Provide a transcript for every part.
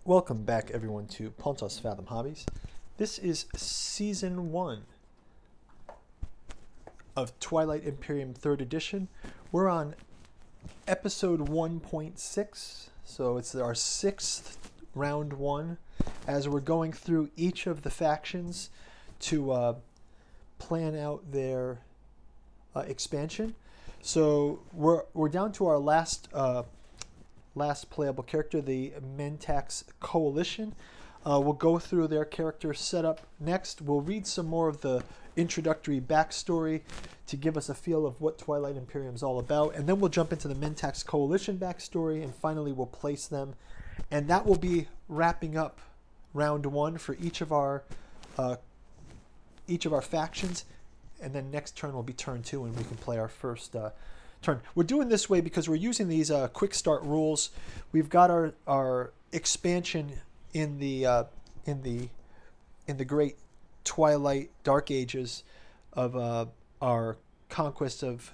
Welcome back, everyone, to Pontos Fathom Hobbies. This is Season 1 of Twilight Imperium 3rd Edition. We're on Episode 1.6, so it's our 6th Round 1, as we're going through each of the factions to plan out their expansion. So we're down to our last playable character, the Mentak's Coalition. We'll go through their character setup next. We'll read some more of the introductory backstory to give us a feel of what Twilight Imperium is all about, and then we'll jump into the Mentak's Coalition backstory, and finally we'll place them, and that will be wrapping up round 1 for each of our factions, and then next turn will be turn 2, and we can play our first turn. We're doing this way because we're using these quick start rules. We've got our expansion in the great Twilight Dark Ages of our conquest of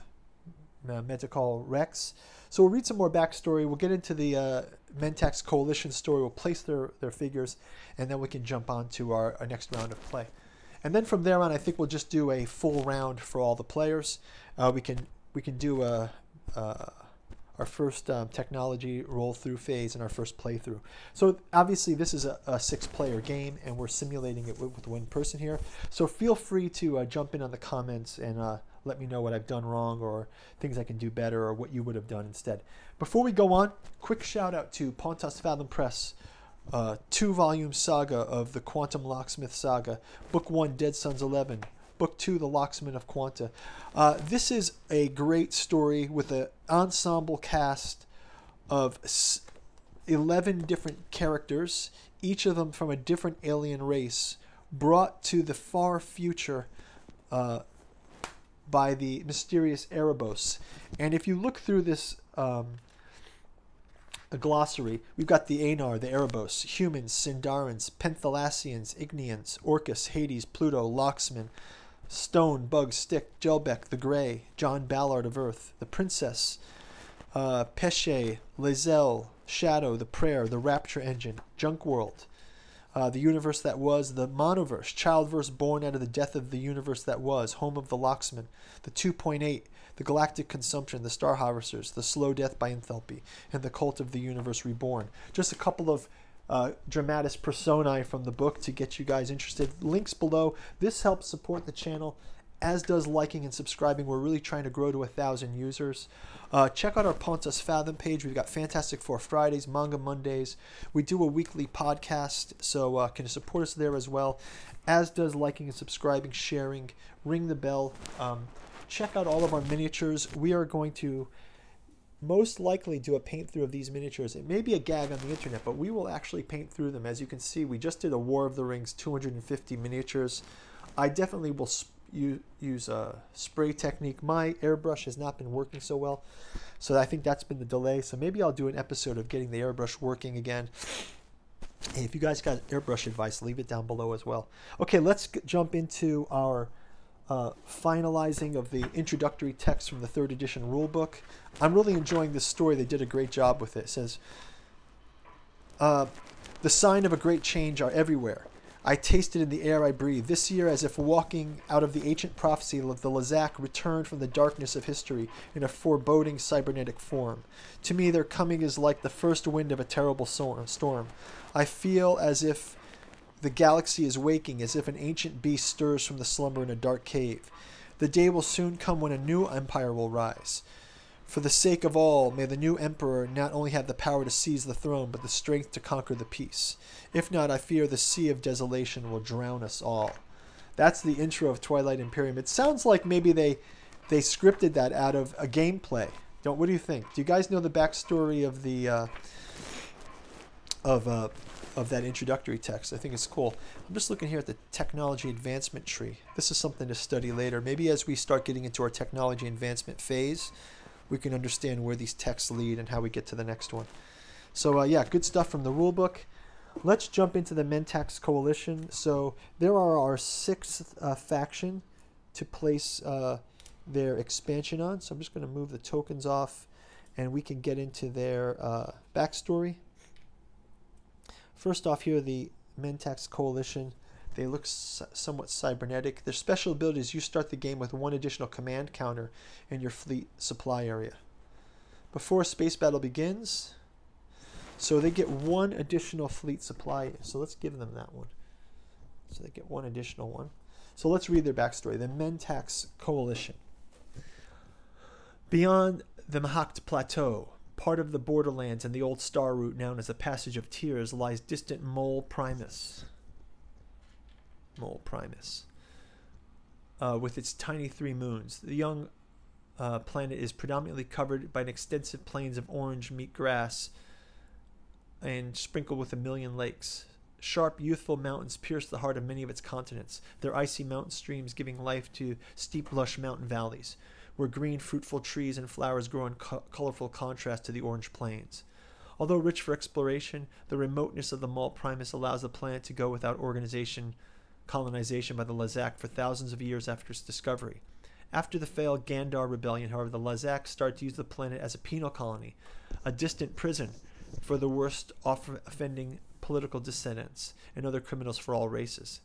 Mentak Rex. So we'll read some more backstory. We'll get into the Mentak's Coalition story. We'll place their figures, and then we can jump on to our next round of play. And then from there on, I think we'll just do a full round for all the players. We can do our first technology roll-through phase and our first playthrough. So obviously this is a 6-player game, and we're simulating it with one person here. So feel free to jump in on the comments and let me know what I've done wrong or things I can do better or what you would have done instead. Before we go on, quick shout out to Pontos Fathom Press. 2-volume saga of the Quantum Locksmith Saga. Book 1, Dead Sons 11. Book 2, The Locksmith of Quanta. This is a great story with an ensemble cast of 11 different characters, each of them from a different alien race, brought to the far future by the mysterious Erebos. And if you look through this a glossary, we've got the Anar, the Erebos, humans, Sindarans, Penthalassians, Ignians, Orcus, Hades, Pluto, Locksman, Stone, Bug, Stick, Gelbeck, the Grey, John Ballard of Earth, the Princess, Pesce, Lae'zel, Shadow, the Prayer, the Rapture Engine, Junk World, the Universe That Was, the Monoverse, Childverse born out of the death of the Universe That Was, Home of the Locksman, the 2.8, the Galactic Consumption, the Star Harvesters, the Slow Death by Enthalpy, and the Cult of the Universe Reborn. Just a couple of dramatis personae from the book to get you guys interested. Links below. This helps support the channel, as does liking and subscribing. We're really trying to grow to 1,000 users. Check out our Pontos Fathom page. We've got Fantastic Four Fridays, Manga Mondays. We do a weekly podcast, so can support us there as well, as does liking and subscribing, sharing, ring the bell. Check out all of our miniatures. We are going to most likely do a paint through of these miniatures. It may be a gag on the internet, but we will actually paint through them. As you can see, we just did a War of the Rings 250 miniatures. I definitely will use a spray technique. My airbrush has not been working so well, so I think that's been the delay. So maybe I'll do an episode of getting the airbrush working again. Hey, if you guys got airbrush advice, leave it down below as well. Okay, let's jump into our finalizing of the introductory text from the 3rd edition rulebook. I'm really enjoying this story. They did a great job with it. It says, the sign of a great change are everywhere. I taste it in the air I breathe. This year, as if walking out of the ancient prophecy, the Lazak returned from the darkness of history in a foreboding cybernetic form. To me, their coming is like the first wind of a terrible storm. I feel as if the galaxy is waking, as if an ancient beast stirs from the slumber in a dark cave. The day will soon come when a new empire will rise. For the sake of all, may the new emperor not only have the power to seize the throne, but the strength to conquer the peace. If not, I fear the sea of desolation will drown us all. That's the intro of Twilight Imperium. It sounds like maybe they scripted that out of a gameplay. What do you think? Do you guys know the backstory of the of that introductory text? I think it's cool. I'm just looking here at the technology advancement tree. This is something to study later. Maybe as we start getting into our technology advancement phase, we can understand where these texts lead and how we get to the next one. So yeah, good stuff from the rulebook. Let's jump into the Mentak's Coalition. So there are our 6th faction to place their expansion on. So I'm just going to move the tokens off, and we can get into their backstory. First off here, the Mentak's coalition. They look somewhat cybernetic. Their special ability is you start the game with one additional command counter in your fleet supply area. Before a space battle begins, so they get one additional fleet supply. So let's give them that one. So they get one additional one. So let's read their backstory. The Mentak's coalition. Beyond the Mahakt Plateau, part of the borderlands and the old star route known as the Passage of Tears, lies distant Mole Primus. With its tiny 3 moons. The young planet is predominantly covered by an extensive plains of orange meat grass and sprinkled with 1 million lakes. Sharp, youthful mountains pierce the heart of many of its continents, their icy mountain streams giving life to steep, lush mountain valleys, where green, fruitful trees and flowers grow in colorful contrast to the orange plains. Although rich for exploration, the remoteness of the Mole Primus allows the planet to go without colonization by the Lazak for thousands of years after its discovery. After the failed Gandar rebellion, however, the Lazak start to use the planet as a penal colony, a distant prison for the worst offending political dissidents and other criminals for all races.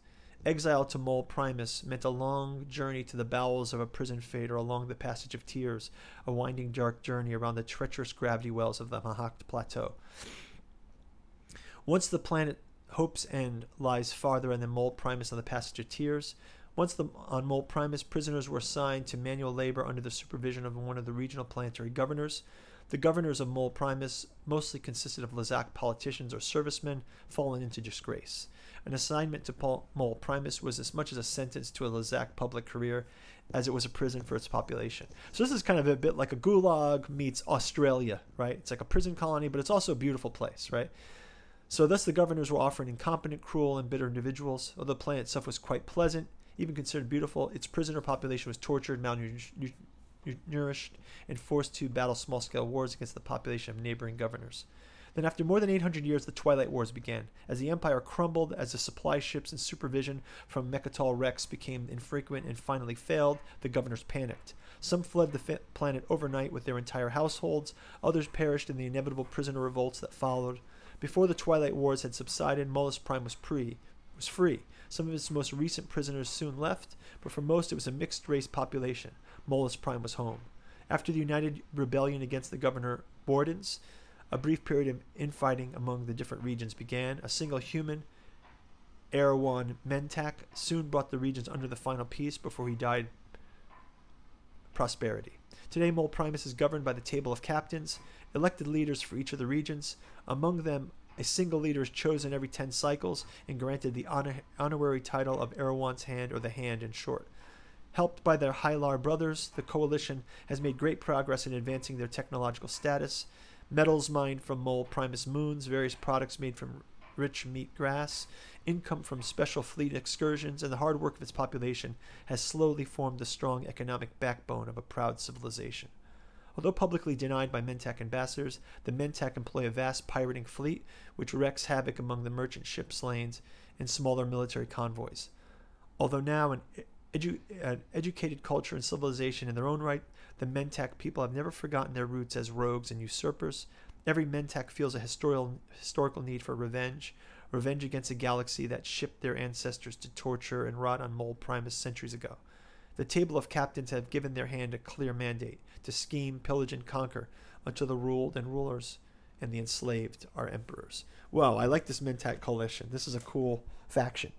Exile to Mole Primus meant a long journey to the bowels of a prison fate or along the Passage of Tears, a winding dark journey around the treacherous gravity wells of the Mahakt Plateau. Once the planet Hope's End lies farther in the Mole Primus on the Passage of Tears. On Mole Primus, prisoners were assigned to manual labor under the supervision of one of the regional planetary governors. The governors of Mole Primus mostly consisted of Lazak politicians or servicemen fallen into disgrace. An assignment to Mole Primus was as much as a sentence to a Lazak public career as it was a prison for its population. So this is kind of a bit like a gulag meets Australia, right? It's like a prison colony, but it's also a beautiful place, right? So thus the governors were often incompetent, cruel, and bitter individuals. Although the planet itself was quite pleasant, even considered beautiful, its prisoner population was tortured, malnourished, and forced to battle small-scale wars against the population of neighboring governors. Then after more than 800 years, the Twilight Wars began. As the Empire crumbled, as the supply ships and supervision from Mechatol Rex became infrequent and finally failed, the governors panicked. Some fled the planet overnight with their entire households. Others perished in the inevitable prisoner revolts that followed. Before the Twilight Wars had subsided, Molus Prime was free. Some of its most recent prisoners soon left, but for most it was a mixed-race population. Molus Prime was home. After the united rebellion against the Governor Bordens, a brief period of infighting among the different regions began. A single human, Erewhon Mentak, soon brought the regions under the final peace before he died prosperity. Today, Mole Primus is governed by the Table of Captains, elected leaders for each of the regions. Among them, a single leader is chosen every 10 cycles and granted the honorary title of Erewhon's Hand, or the Hand in short. Helped by their Hylar brothers, the coalition has made great progress in advancing their technological status. Metals mined from Mole Primus moons, various products made from rich meat grass, income from special fleet excursions, and the hard work of its population has slowly formed the strong economic backbone of a proud civilization. Although publicly denied by Mentak ambassadors, the Mentak employ a vast pirating fleet which wreaks havoc among the merchant ships lanes and smaller military convoys. Although now an educated culture and civilization in their own right, the Mentak people have never forgotten their roots as rogues and usurpers. Every Mentak feels a historical need for revenge against a galaxy that shipped their ancestors to torture and rot on Mole Primus centuries ago. The Table of Captains have given their hand a clear mandate to scheme, pillage, and conquer until the ruled and rulers and the enslaved are emperors. Wow, I like this Mentak coalition. This is a cool faction.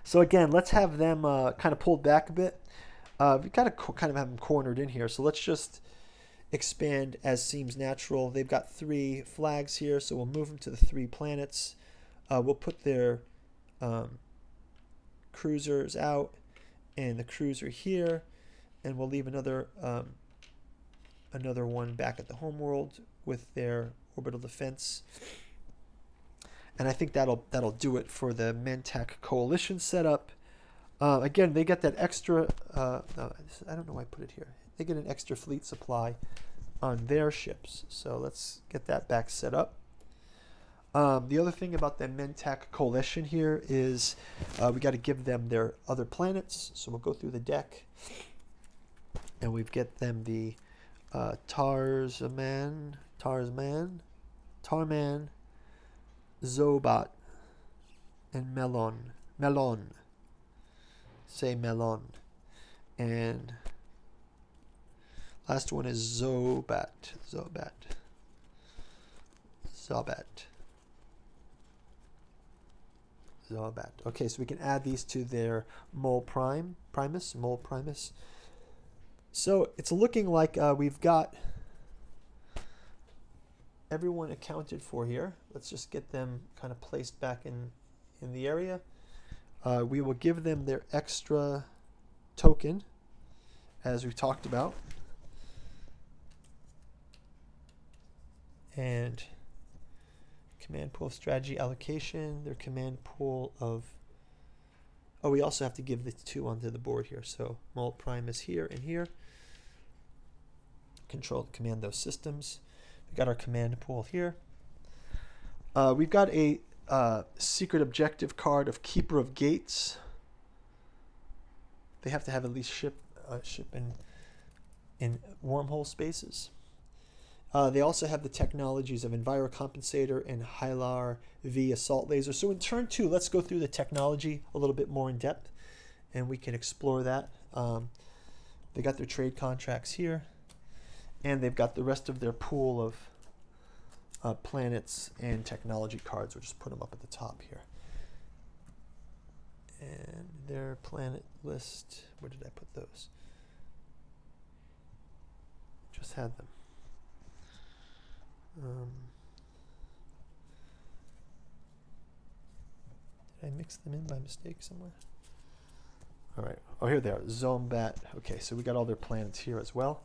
So again, let's have them kind of pulled back a bit. We got to kind of have them cornered in here. So let's just expand as seems natural. They've got 3 flags here, so we'll move them to the 3 planets. We'll put their cruisers out and the cruiser here, and we'll leave another one back at the homeworld with their orbital defense. And I think that'll do it for the Mentak coalition setup. Again, they get that extra. No, I don't know why I put it here. They get an extra fleet supply on their ships. So let's get that back set up. The other thing about the Mentak coalition here is we got to give them their other planets. So we'll go through the deck, and we've get them the Tarman, Zobat, and Melon. Melon. Say Melon. And last one is Zobat. Zobat. Zobat. Zobat. Okay, so we can add these to their mole primus. So it's looking like we've got everyone accounted for here. Let's just get them kind of placed back in the area. We will give them their extra token, as we talked about. And command pool of strategy allocation, their command pool of... Oh, we also have to give the 2 onto the board here. So mole prime is here and here. Control command those systems. We got our command pool here. We've got a secret objective card of Keeper of Gates. They have to have at least ship in wormhole spaces. They also have the technologies of Envirocompensator and Hylar V assault laser. So in turn 2, let's go through the technology a little bit more in depth, and we can explore that. They got their trade contracts here, and they've got the rest of their pool of planets and technology cards. We'll just put them up at the top here. And their planet list, where did I put those? Just had them. Did I mix them in by mistake somewhere? All right. Oh, here they are. Zombat. Okay, so we got all their planets here as well.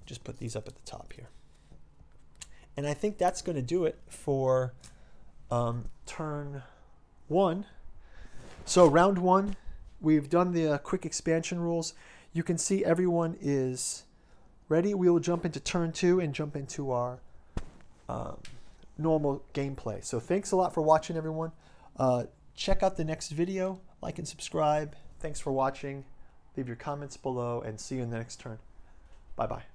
Just put these up at the top here. And I think that's going to do it for turn 1. So round 1, we've done the quick expansion rules. You can see everyone is ready. We will jump into turn 2 and jump into our normal gameplay. So thanks a lot for watching, everyone. Check out the next video. Like and subscribe. Thanks for watching. Leave your comments below and see you in the next turn. Bye-bye.